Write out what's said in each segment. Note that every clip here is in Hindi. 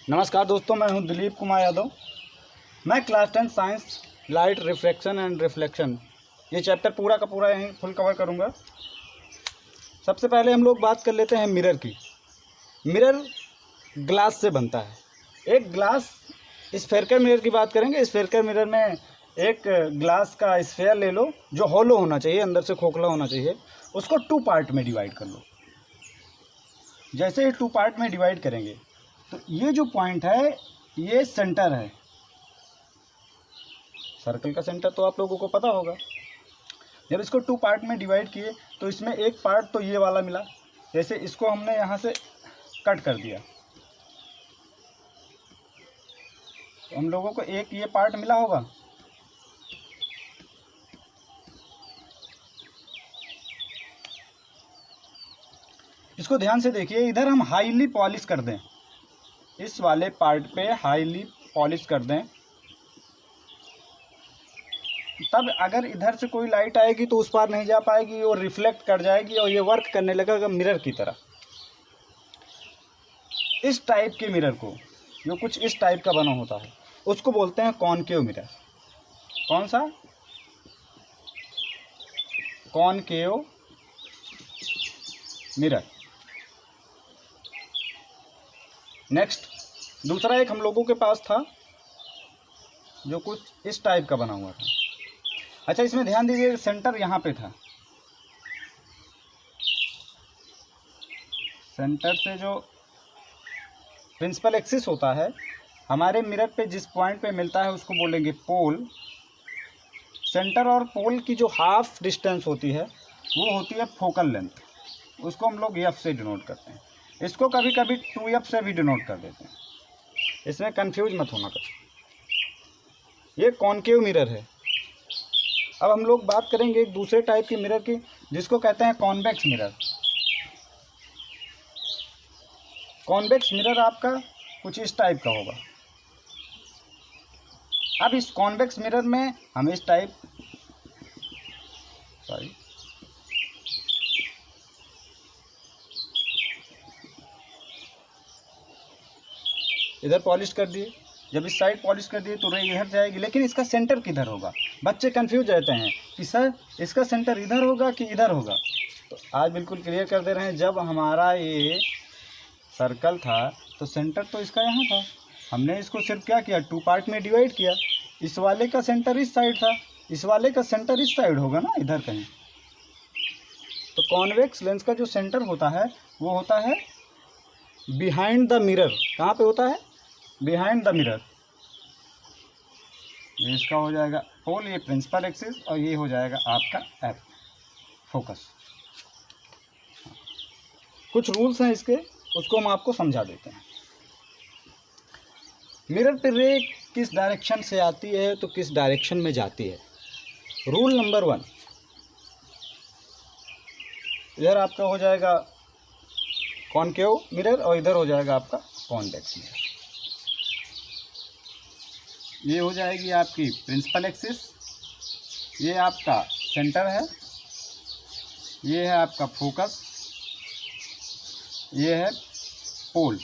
नमस्कार दोस्तों, मैं हूं दिलीप कुमार यादव। मैं class 10 science light refraction and reflection ये चैप्टर पूरा का पूरा यहीं फुल कवर करूंगा। सबसे पहले हम लोग बात कर लेते हैं मिरर की। मिरर ग्लास से बनता है। एक ग्लास स्फेरिकल मिरर की बात करेंगे। स्फेरिकल मिरर में एक ग्लास का स्फेयर ले लो जो हॉलो होना चाहिए, अंदर से खोखला होना चाहिए। उसको 2 पार्ट में डिवाइड कर लो। जैसे ही 2 पार्ट में डिवाइड करेंगे तो ये जो पॉइंट है ये सेंटर है। सर्कल का सेंटर तो आप लोगों को पता होगा। जब इसको 2 पार्ट में डिवाइड किए तो इसमें एक पार्ट तो ये वाला मिला। जैसे इसको हमने यहाँ से कट कर दिया तो हम लोगों को एक ये पार्ट मिला होगा। इसको ध्यान से देखिए, इधर हम हाईली पॉलिश कर दें, इस वाले पार्ट पे हाईली पॉलिश कर दें, तब अगर इधर से कोई लाइट आएगी तो उस पार नहीं जा पाएगी और रिफ्लेक्ट कर जाएगी और ये वर्क करने लगेगा मिरर की तरह। इस टाइप के मिरर को, जो कुछ इस टाइप का बना होता है, उसको बोलते हैं कॉनकेव मिरर। कौन सा? Concave mirror. नेक्स्ट, दूसरा एक हम लोगों के पास था जो कुछ इस टाइप का बना हुआ था। अच्छा, इसमें ध्यान दीजिए, सेंटर यहाँ पे था। सेंटर से जो प्रिंसिपल एक्सिस होता है हमारे मिरर पे, जिस पॉइंट पे मिलता है उसको बोलेंगे पोल। सेंटर और पोल की जो हाफ डिस्टेंस होती है वो होती है फोकल लेंथ। उसको हम लोग एफ से डिनोट करते हैं। इसको कभी कभी 2F से भी डिनोट कर देते हैं। इसमें कंफ्यूज मत होना कभी। ये कॉनकेव मिरर है। अब हम लोग बात करेंगे एक दूसरे टाइप की मिरर की, जिसको कहते हैं कॉन्वेक्स मिरर। कॉन्वेक्स मिरर आपका कुछ इस टाइप का होगा। अब इस कॉन्वेक्स मिरर में हम इस टाइप, इधर पॉलिश कर दिए। जब इस साइड पॉलिश कर दिए तो रे इधर जाएगी, लेकिन इसका सेंटर किधर होगा? बच्चे कंफ्यूज रहते हैं कि सर इसका सेंटर इधर होगा कि इधर होगा। तो आज बिल्कुल क्लियर कर दे रहे हैं। जब हमारा ये सर्कल था तो सेंटर तो इसका यहाँ था। हमने इसको सिर्फ क्या किया, 2 पार्ट में डिवाइड किया। इस वाले का सेंटर इस साइड था, इस वाले का सेंटर इस साइड होगा ना, इधर कहीं। तो कॉन्वेक्स लेंस का जो सेंटर होता है वो होता है बिहाइंड द मिरर। कहाँ पे होता है? Behind the mirror. ये इसका हो जाएगा पोल, ये प्रिंसिपल एक्सिस, और ये हो जाएगा आपका एफ, फोकस। कुछ रूल्स हैं इसके, उसको हम आपको समझा देते हैं। मिरर पे रे किस डायरेक्शन से आती है तो किस डायरेक्शन में जाती है। रूल नंबर 1, इधर आपका हो जाएगा कॉनकेव मिरर और इधर हो जाएगा आपका कॉन्वेक्स मिरर। ये हो जाएगी आपकी प्रिंसिपल एक्सिस, ये आपका सेंटर है, ये है आपका फोकस, ये है पोल,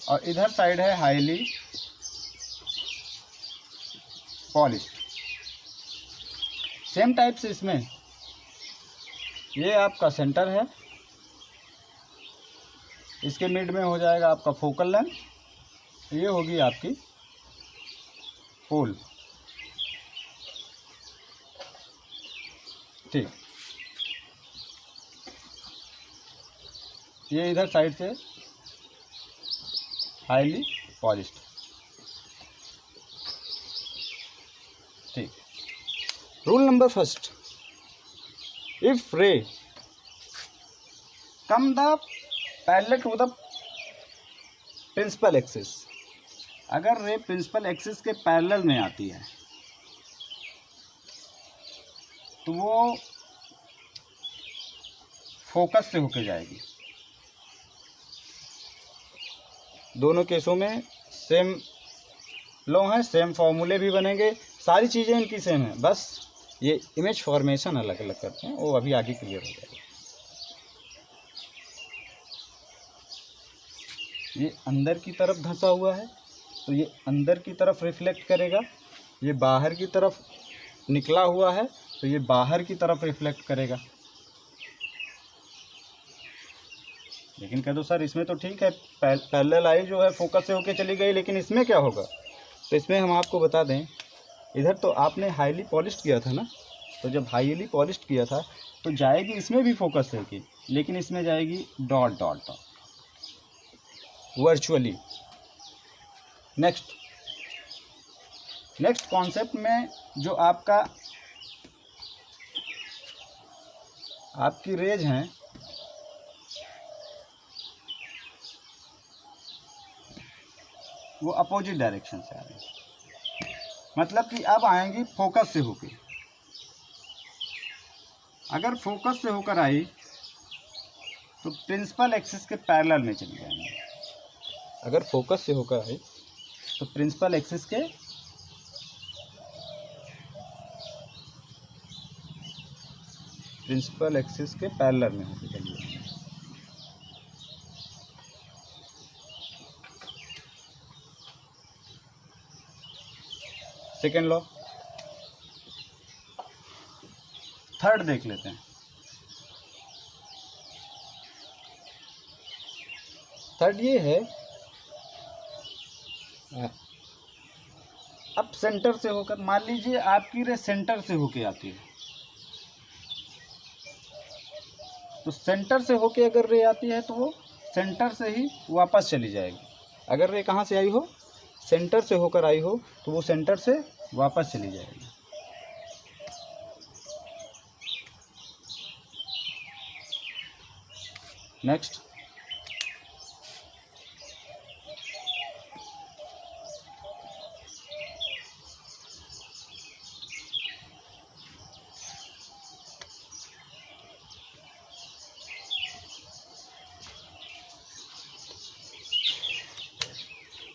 और इधर साइड है हाईली पॉलिश। सेम टाइप से इसमें ये आपका सेंटर है, इसके मिड में हो जाएगा आपका फोकल लेंथ, ये होगी आपकी पोल। ठीक, ये इधर साइड से हाईली पॉलिश्ड। ठीक। Rule number 1, if ray come the parallel to the principal axis, अगर रे प्रिंसिपल एक्सिस के पैरेलल में आती है तो वो फोकस से होके जाएगी। दोनों केसों में सेम लॉ है, सेम फॉर्मूले भी बनेंगे, सारी चीज़ें इनकी सेम है, बस ये इमेज फॉर्मेशन अलग अलग करते हैं, वो अभी आगे क्लियर हो जाएगा। ये अंदर की तरफ धंसा हुआ है तो ये अंदर की तरफ रिफ्लेक्ट करेगा, ये बाहर की तरफ निकला हुआ है तो ये बाहर की तरफ रिफ्लेक्ट करेगा। लेकिन कह दो सर इसमें तो ठीक है, पैरेलल आई जो है फोकस से होके चली गई, लेकिन इसमें क्या होगा? तो इसमें हम आपको बता दें, इधर तो आपने हाईली पॉलिश्ड किया था ना, तो जब हाईली पॉलिश्ड किया था तो जाएगी इसमें भी फोकस से होके, लेकिन इसमें जाएगी dot dot dot virtually. Next concept में जो आपकी रेज हैं वो अपोजिट डायरेक्शन से आ रही है, मतलब कि अब आएंगी फोकस से होके। अगर फोकस से होकर आई तो प्रिंसिपल एक्सिस के पैरेलल में चली जाएंगी। अगर फोकस से होकर आई तो प्रिंसिपल एक्सिस के पैरेलल में होकर चली जाएंगी। Second law. थर्ड देख लेते हैं। थर्ड ये है, अब सेंटर से होकर, मान लीजिए आपकी रे सेंटर से होके आती है, तो सेंटर से होके अगर रे आती है तो वो सेंटर से ही वापस चली जाएगी। अगर रे कहाँ से आई हो? सेंटर से होकर आई हो तो वो सेंटर से वापस चली जाएगी। नेक्स्ट,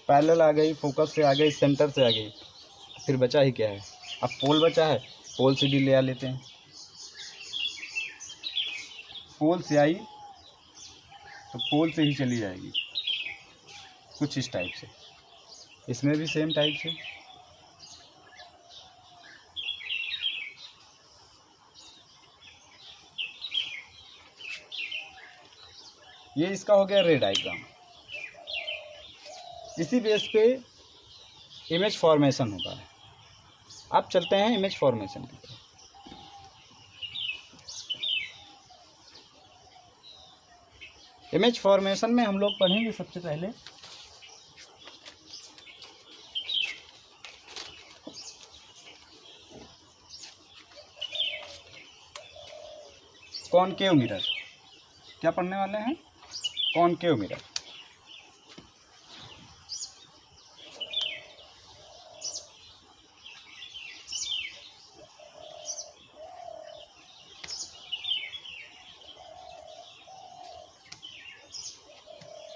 पैरेलल आ गई, फोकस से आ गई, सेंटर से आ गई, फिर बचा ही क्या है? अब पोल बचा है, पोल से भी ले आ लेते हैं। पोल से आई तो पोल से ही चली जाएगी कुछ इस टाइप से। इसमें भी सेम टाइप से। ये इसका हो गया रे डायग्राम। इसी बेस पे इमेज फॉर्मेशन होता है। अब चलते हैं इमेज फॉर्मेशन की तरफ। इमेज फॉर्मेशन में हम लोग पढ़ेंगे सबसे पहले कॉनकेव मिरर। क्या पढ़ने वाले हैं? Concave mirror.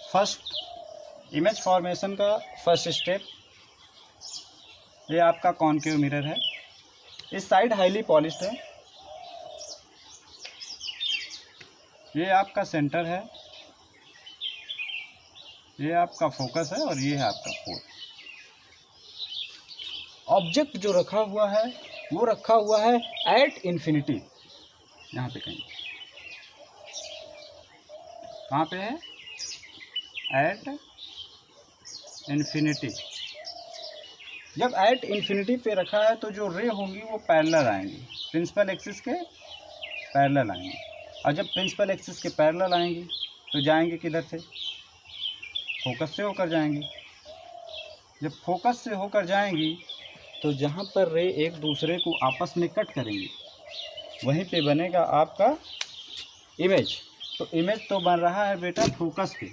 First, image formation का फर्स्ट स्टेप, ये आपका कॉनकेव मिरर है। इस साइड हाईली पॉलिश्ड है, ये आपका सेंटर है, ये आपका फोकस है और ये है आपका पोल। ऑब्जेक्ट जो रखा हुआ है वो रखा हुआ है एट इन्फिनिटी। यहाँ पे कहीं, कहाँ पे है? At infinity. जब एट इन्फिनिटी पे रखा है तो जो रे होंगी वो पैरेलल आएंगी, प्रिंसिपल एक्सिस के पैरेलल आएंगी। और जब प्रिंसिपल एक्सिस के पैरेलल आएंगी तो जाएंगे किधर से? फोकस से होकर जाएंगी। जब फोकस से होकर जाएंगी तो जहाँ पर रे एक दूसरे को आपस में कट करेंगी वहीं पे बनेगा आपका इमेज। तो इमेज तो बन रहा है बेटा फोकस पे,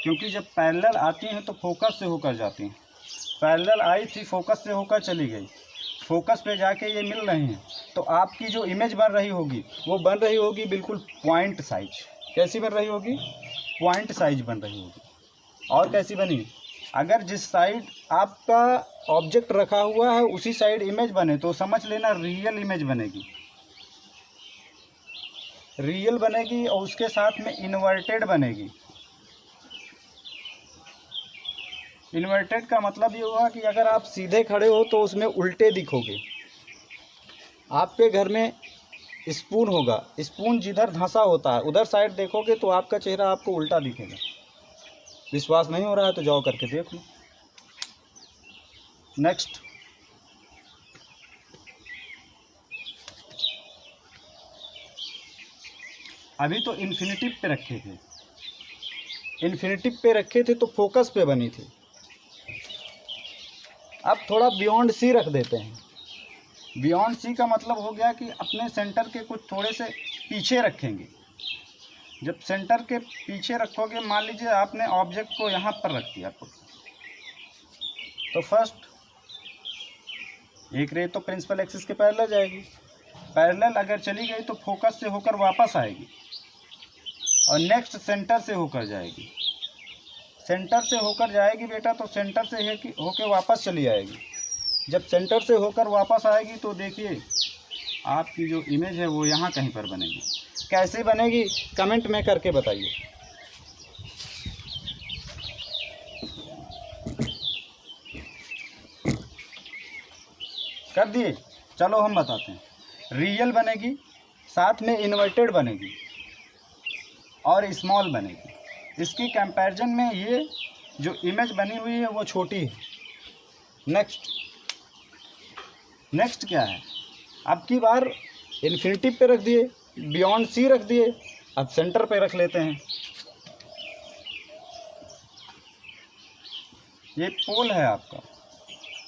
क्योंकि जब पैरेलल आती हैं तो फोकस से होकर जाती हैं। पैरेलल आई थी, फोकस से होकर चली गई, फोकस पे जाके ये मिल रही हैं, तो आपकी जो इमेज बन रही होगी वो बन रही होगी बिल्कुल पॉइंट साइज। कैसी बन रही होगी? पॉइंट साइज बन रही होगी। और कैसी बनी? अगर जिस साइड आपका ऑब्जेक्ट रखा हुआ है उसी साइड इमेज बने तो समझ लेना रियल इमेज बनेगी। रियल बनेगी और उसके साथ में इन्वर्टेड बनेगी। इन्वर्टेड का मतलब ये हुआ कि अगर आप सीधे खड़े हो तो उसमें उल्टे दिखोगे। आपके घर में स्पून होगा, स्पून जिधर धंसा होता है उधर साइड देखोगे तो आपका चेहरा आपको उल्टा दिखेगा। विश्वास नहीं हो रहा है तो जाओ करके देख लो। नेक्स्ट, अभी तो इन्फिनिटिव पे रखे थे, इन्फिनिटिव पे रखे थे तो फोकस पे बनी थी। अब थोड़ा बियॉन्ड सी रख देते हैं। बियॉन्ड सी का मतलब हो गया कि अपने सेंटर के कुछ थोड़े से पीछे रखेंगे। जब सेंटर के पीछे रखोगे, मान लीजिए आपने ऑब्जेक्ट को यहाँ पर रख दिया तो फर्स्ट एक रे तो प्रिंसिपल एक्सिस के पैरेलल जाएगी, पैरेलल अगर चली गई तो फोकस से होकर वापस आएगी और नेक्स्ट सेंटर से होकर जाएगी। सेंटर से होकर जाएगी बेटा तो सेंटर से होकर वापस चली आएगी। जब सेंटर से होकर वापस आएगी तो देखिए आपकी जो इमेज है वो यहाँ कहीं पर बनेगी। कैसे बनेगी कमेंट में करके बताइए। कर दिए? चलो हम बताते हैं। रियल बनेगी, साथ में इन्वर्टेड बनेगी और स्मॉल बनेगी। इसकी कंपैरिजन में ये जो इमेज बनी हुई है वो छोटी है। नेक्स्ट क्या है, अब की बार इन्फिनिटिव पे रख दिए, बियॉन्ड सी रख दिए, अब सेंटर पे रख लेते हैं। ये पोल है आपका,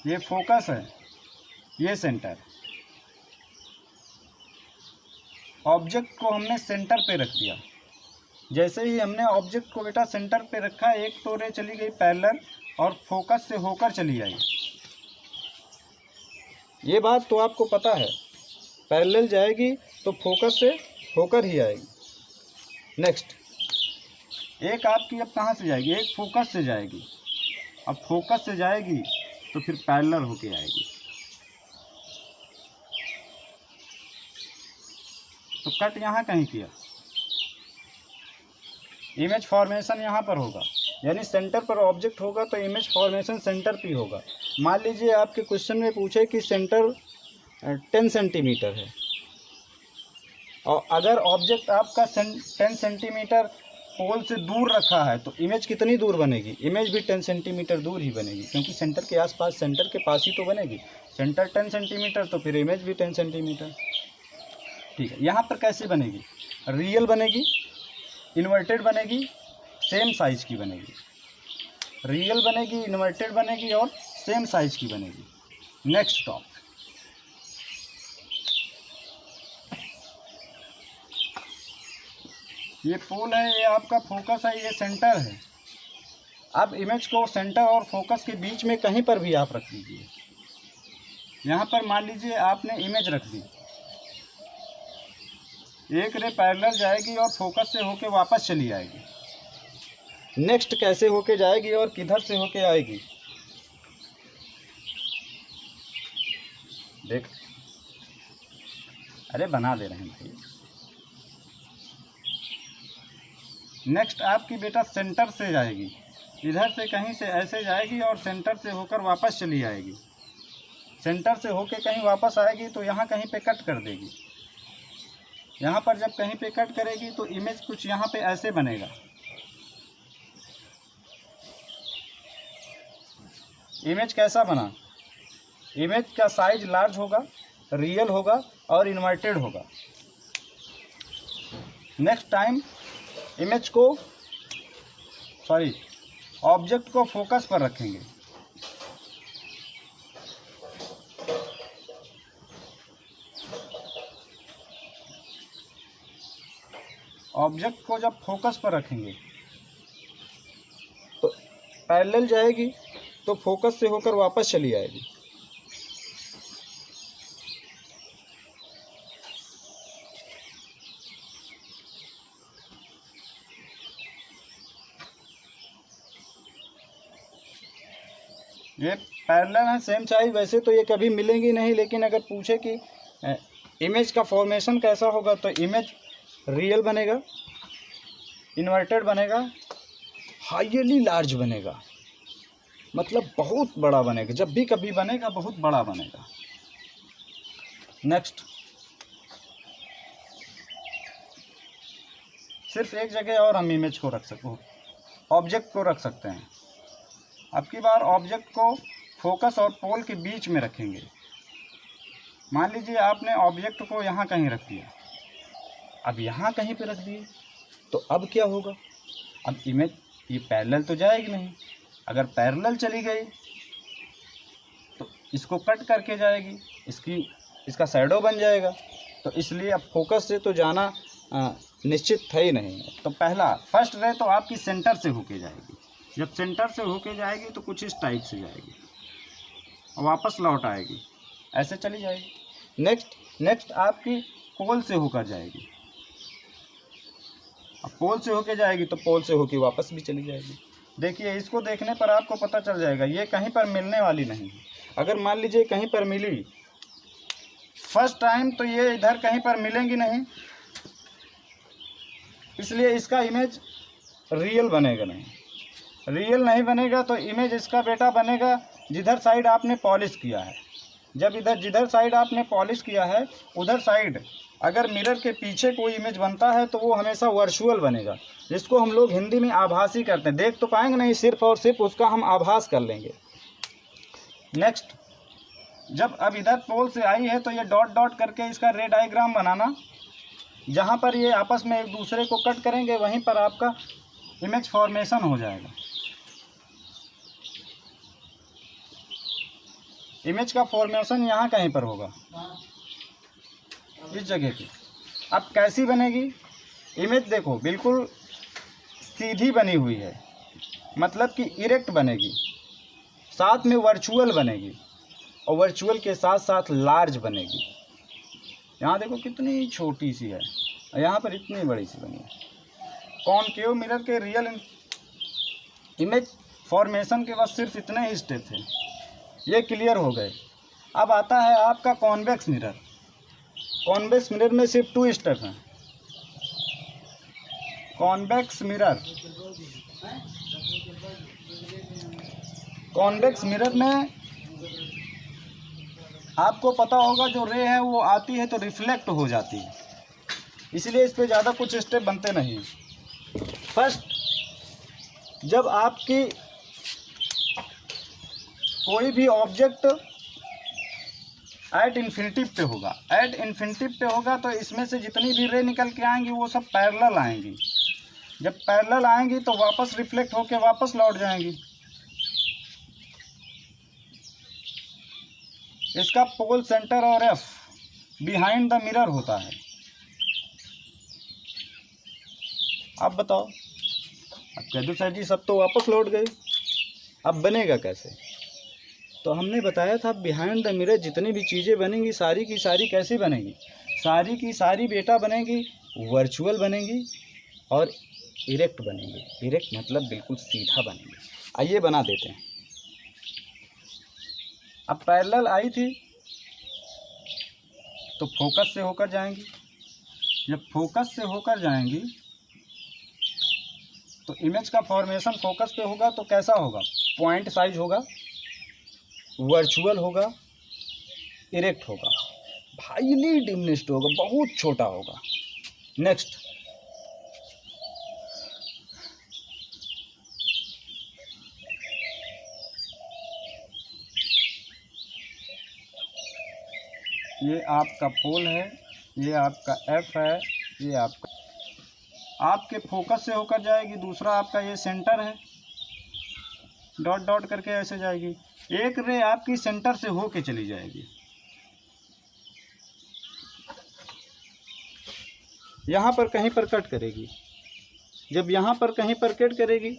ये फोकस है, ये सेंटर। ऑब्जेक्ट को हमने सेंटर पे रख दिया। जैसे ही हमने ऑब्जेक्ट को बेटा सेंटर पे रखा, एक तो रे चली गई पैरेलल और फोकस से होकर चली आई। ये बात तो आपको पता है, पैरेलल जाएगी तो फोकस से होकर ही आएगी। नेक्स्ट, एक आपकी अब कहाँ से जाएगी, एक फोकस से जाएगी। अब फोकस से जाएगी तो फिर पैरेलल होके आएगी। तो कट यहाँ कहीं किया, इमेज फॉर्मेशन यहाँ पर होगा, यानी सेंटर पर ऑब्जेक्ट होगा तो इमेज फॉर्मेशन सेंटर पे होगा। मान लीजिए आपके क्वेश्चन में पूछे कि सेंटर 10 सेंटीमीटर है और अगर ऑब्जेक्ट आपका 10 सेंटीमीटर पोल से दूर रखा है तो इमेज कितनी दूर बनेगी, इमेज भी 10 सेंटीमीटर दूर ही बनेगी, क्योंकि सेंटर के आसपास, सेंटर के पास ही तो बनेगी। सेंटर 10 सेंटीमीटर तो फिर इमेज भी 10 सेंटीमीटर। ठीक है, यहाँ पर कैसे बनेगी, रियल बनेगी, इन्वर्टेड बनेगी, सेम साइज की बनेगी। रियल बनेगी, इन्वर्टेड बनेगी और सेम साइज की बनेगी। नेक्स्ट टॉप, ये पोल है, ये आपका फोकस है, ये सेंटर है। अब इमेज को सेंटर और फोकस के बीच में कहीं पर भी आप रख दीजिए। यहाँ पर मान लीजिए आपने इमेज रख दी, एक रे पैरेलल जाएगी और फोकस से होके वापस चली आएगी। नेक्स्ट कैसे होके जाएगी और किधर से होके आएगी, देख, अरे बना दे रहे हैं भाई। नेक्स्ट आपकी बेटा सेंटर से जाएगी, इधर से कहीं से ऐसे जाएगी और सेंटर से होकर वापस चली आएगी। सेंटर से होके कहीं वापस आएगी तो यहाँ कहीं पे कट कर देगी। यहाँ पर जब कहीं पे कट करेगी तो इमेज कुछ यहाँ पे ऐसे बनेगा। इमेज कैसा बना, इमेज का साइज लार्ज होगा, रियल होगा और इन्वर्टेड होगा। नेक्स्ट टाइम इमेज को, ऑब्जेक्ट को फोकस पर रखेंगे। ऑब्जेक्ट को जब फोकस पर रखेंगे तो पैरेलल जाएगी तो फोकस से होकर वापस चली आएगी। ये पैरेलल है, सेम साइज। वैसे तो ये कभी मिलेंगी नहीं, लेकिन अगर पूछे कि इमेज का फॉर्मेशन कैसा होगा तो इमेज रियल बनेगा, इन्वर्टेड बनेगा, हाईली लार्ज बनेगा। मतलब बहुत बड़ा बनेगा, जब भी कभी बनेगा बहुत बड़ा बनेगा। नेक्स्ट, सिर्फ एक जगह और हम इमेज को रख सकते, ऑब्जेक्ट को रख सकते हैं। अब की बार ऑब्जेक्ट को फोकस और पोल के बीच में रखेंगे। मान लीजिए आपने ऑब्जेक्ट को यहाँ कहीं रख दिया, अब यहाँ कहीं पे रख दिए, तो अब क्या होगा, अब इमेज ये पैरेलल तो जाएगी नहीं। अगर पैरेलल चली गई तो इसको कट करके जाएगी, इसका शैडो बन जाएगा। तो इसलिए अब फोकस से तो जाना निश्चित है ही नहीं। तो फर्स्ट रे तो आपकी सेंटर से होके जाएगी। जब सेंटर से होके जाएगी तो कुछ इस टाइप से जाएगी और वापस लौट आएगी, ऐसे चली जाएगी। नेक्स्ट आपकी पोल से होकर जाएगी। अब पोल से होके जाएगी तो पोल से होके वापस भी चली जाएगी। देखिए, इसको देखने पर आपको पता चल जाएगा ये कहीं पर मिलने वाली नहीं है। अगर मान लीजिए कहीं पर मिली फर्स्ट टाइम, तो ये इधर कहीं पर मिलेंगी नहीं, इसलिए इसका इमेज रियल बनेगा नहीं। रियल नहीं बनेगा तो इमेज इसका बेटा बनेगा जिधर साइड आपने पॉलिश किया है। जब जिधर साइड आपने पॉलिश किया है उधर साइड अगर मिरर के पीछे कोई इमेज बनता है तो वो हमेशा वर्चुअल बनेगा, जिसको हम लोग हिंदी में आभासी करते हैं। देख तो पाएंगे नहीं, सिर्फ और सिर्फ उसका हम आभास कर लेंगे। नेक्स्ट, जब अब इधर पोल से आई है तो ये डॉट डॉट करके इसका रे डायग्राम बनाना। जहाँ पर ये आपस में एक दूसरे को कट करेंगे वहीं पर आपका इमेज फॉर्मेशन हो जाएगा। इमेज का फॉर्मेशन यहाँ कहीं पर होगा, इस जगह पे। अब कैसी बनेगी इमेज, देखो बिल्कुल सीधी बनी हुई है, मतलब कि इरेक्ट बनेगी, साथ में वर्चुअल बनेगी और वर्चुअल के साथ साथ लार्ज बनेगी। यहाँ देखो कितनी छोटी सी है और यहाँ पर इतनी बड़ी सी बनी है। कॉनकेव मिरर के रियल इमेज फॉर्मेशन के बाद सिर्फ इतने ही स्टेप थे, ये क्लियर हो गए। अब आता है आपका कॉन्वेक्स मिरर। कॉन्वेक्स मिरर में सिर्फ 2 स्टेप हैं। कॉन्वेक्स मिरर में आपको पता होगा जो रे है वो आती है तो रिफ्लेक्ट हो जाती है, इसलिए इस पे ज़्यादा कुछ स्टेप बनते नहीं। फर्स्ट, जब आपकी कोई भी ऑब्जेक्ट एट इन्फिनिटी पे होगा, तो इसमें से जितनी भी रे निकल के आएंगी वो सब पैरेलल आएंगी। जब पैरेलल आएंगी तो वापस रिफ्लेक्ट होके वापस लौट जाएंगी। इसका पोल, सेंटर और एफ बिहाइंड द मिरर होता है। अब बताओ, अब कह दो सर जी सब तो वापस लौट गए, अब बनेगा कैसे? तो हमने बताया था बिहाइंड द मिरर जितनी भी चीज़ें बनेंगी सारी की सारी कैसी बनेगी, सारी की सारी बेटा बनेगी वर्चुअल बनेगी और इरेक्ट बनेंगे। इरेक्ट मतलब बिल्कुल सीधा बनेंगे। आइए बना देते हैं। अब पैरेलल आई थी तो फोकस से होकर जाएंगी। जब फोकस से होकर जाएंगी तो इमेज का फॉर्मेशन फोकस पे होगा तो कैसा होगा, पॉइंट साइज होगा, वर्चुअल होगा, इरेक्ट होगा, हाईली डिमिनिश्ड होगा, बहुत छोटा होगा। नेक्स्ट, ये आपका पोल है, ये आपका एफ है, ये आपके फोकस से होकर जाएगी। दूसरा आपका ये सेंटर है, डॉट डॉट करके ऐसे जाएगी। एक रे आपकी सेंटर से होके चली जाएगी, यहाँ पर कहीं पर कट करेगी। जब यहाँ पर कहीं पर कट करेगी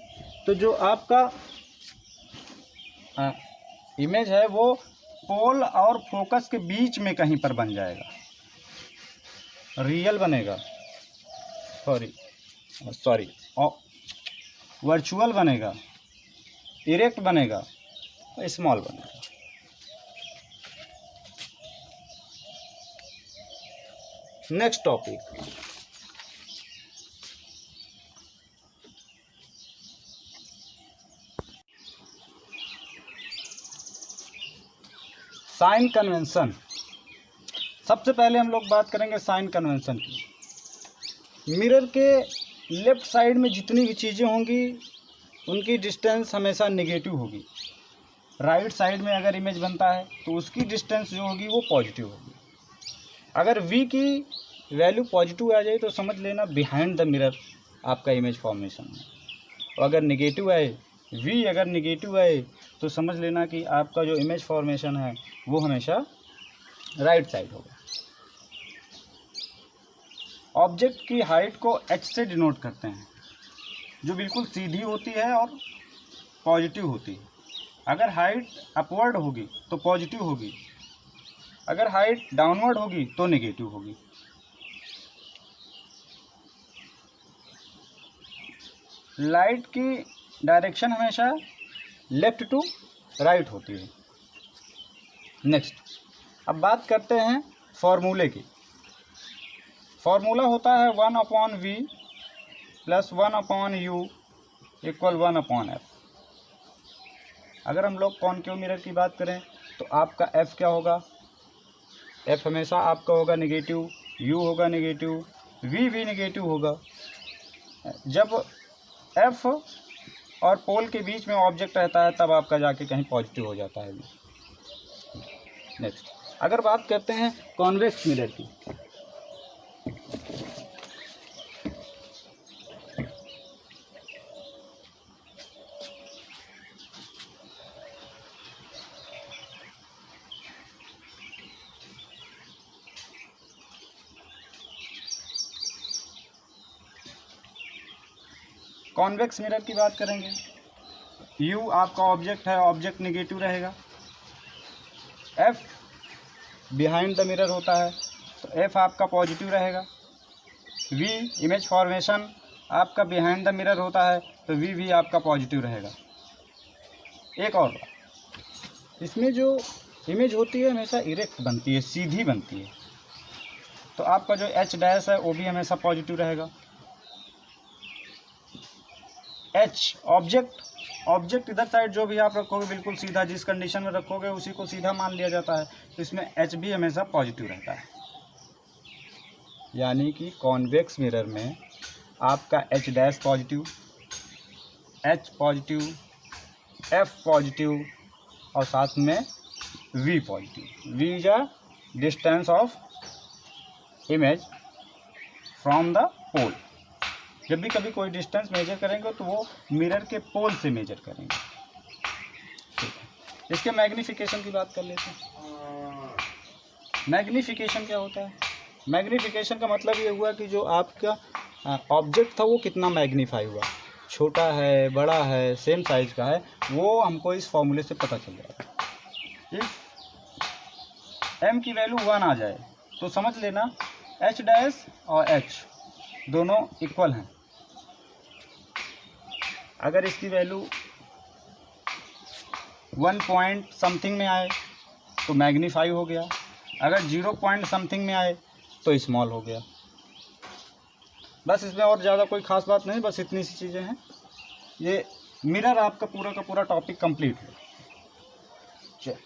तो जो आपका इमेज है वो पोल और फोकस के बीच में कहीं पर बन जाएगा, रियल बनेगा, सॉरी वर्चुअल बनेगा, इरेक्ट बनेगा, स्मॉल बनेगा। Next topic, sign convention. सबसे पहले हम लोग बात करेंगे साइन कन्वेंशन की। मिरर के लेफ़्ट साइड में जितनी भी चीज़ें होंगी उनकी डिस्टेंस हमेशा नेगेटिव होगी। राइट साइड में अगर इमेज बनता है तो उसकी डिस्टेंस जो होगी वो पॉजिटिव होगी। अगर v की वैल्यू पॉजिटिव आ जाए तो समझ लेना बिहाइंड द मिरर आपका इमेज फॉर्मेशन है, और अगर नेगेटिव आए, v अगर नेगेटिव आए तो समझ लेना कि आपका जो इमेज फॉर्मेशन है वो हमेशा राइट साइड होगा। ऑब्जेक्ट की हाइट को h से डिनोट करते हैं, जो बिल्कुल सीधी होती है और पॉजिटिव होती है। अगर हाइट अपवर्ड होगी तो पॉजिटिव होगी, अगर हाइट डाउनवर्ड होगी तो नेगेटिव होगी। लाइट की डायरेक्शन हमेशा लेफ़्ट टू राइट होती है। नेक्स्ट, अब बात करते हैं फॉर्मूले की। फॉर्मूला होता है 1/v plus 1/u equal 1/f। अगर हम लोग कॉनकेव मिरर की बात करें तो आपका f क्या होगा? f हमेशा आपका होगा नेगेटिव, u होगा नेगेटिव, v भी नेगेटिव होगा। जब f और पोल के बीच में ऑब्जेक्ट रहता है तब आपका जाके कहीं पॉजिटिव हो जाता है। नेक्स्ट, अगर बात करते हैं कॉन्वेक्स मिरर की। कॉन्वेक्स मिरर की बात करेंगे, u आपका ऑब्जेक्ट है, ऑब्जेक्ट नेगेटिव रहेगा। f बिहाइंड द मिरर होता है तो f आपका पॉजिटिव रहेगा। v इमेज फॉर्मेशन आपका बिहाइंड द मिरर होता है तो v भी आपका पॉजिटिव रहेगा। एक और बात, इसमें जो इमेज होती है हमेशा इरेक्ट बनती है, सीधी बनती है, तो आपका जो h डैश है वो भी हमेशा पॉजिटिव रहेगा। h ऑब्जेक्ट इधर साइड जो भी आप रखोगे बिल्कुल सीधा, जिस कंडीशन में रखोगे उसी को सीधा मान लिया जाता है, तो इसमें h भी हमेशा पॉजिटिव रहता है। यानी कि कॉन्वेक्स मिरर में आपका h dash positive, h positive, f positive और साथ में v positive. v is a distance of image from the pole. जब भी कभी कोई डिस्टेंस मेजर करेंगे तो वो मिरर के पोल से मेजर करेंगे। ठीक है, इसके मैग्नीफिकेशन की बात कर लेते हैं। मैग्नीफिकेशन क्या होता है? मैग्नीफिकेशन का मतलब ये हुआ कि जो आपका ऑब्जेक्ट था वो कितना मैग्नीफाई हुआ, छोटा है, बड़ा है, सेम साइज का है, वो हमको इस फॉर्मूले से पता चल जाएगा। इफ m की वैल्यू 1 आ जाए तो समझ लेना h डैश और h दोनों इक्वल हैं। अगर इसकी वैल्यू 1 पॉइंट समथिंग में आए तो मैग्नीफाई हो गया, अगर 0 पॉइंट समथिंग में आए तो स्मॉल हो गया। बस इसमें और ज़्यादा कोई ख़ास बात नहीं, बस इतनी सी चीज़ें हैं। ये मिरर आपका पूरा का पूरा टॉपिक कंप्लीट है। चलिए।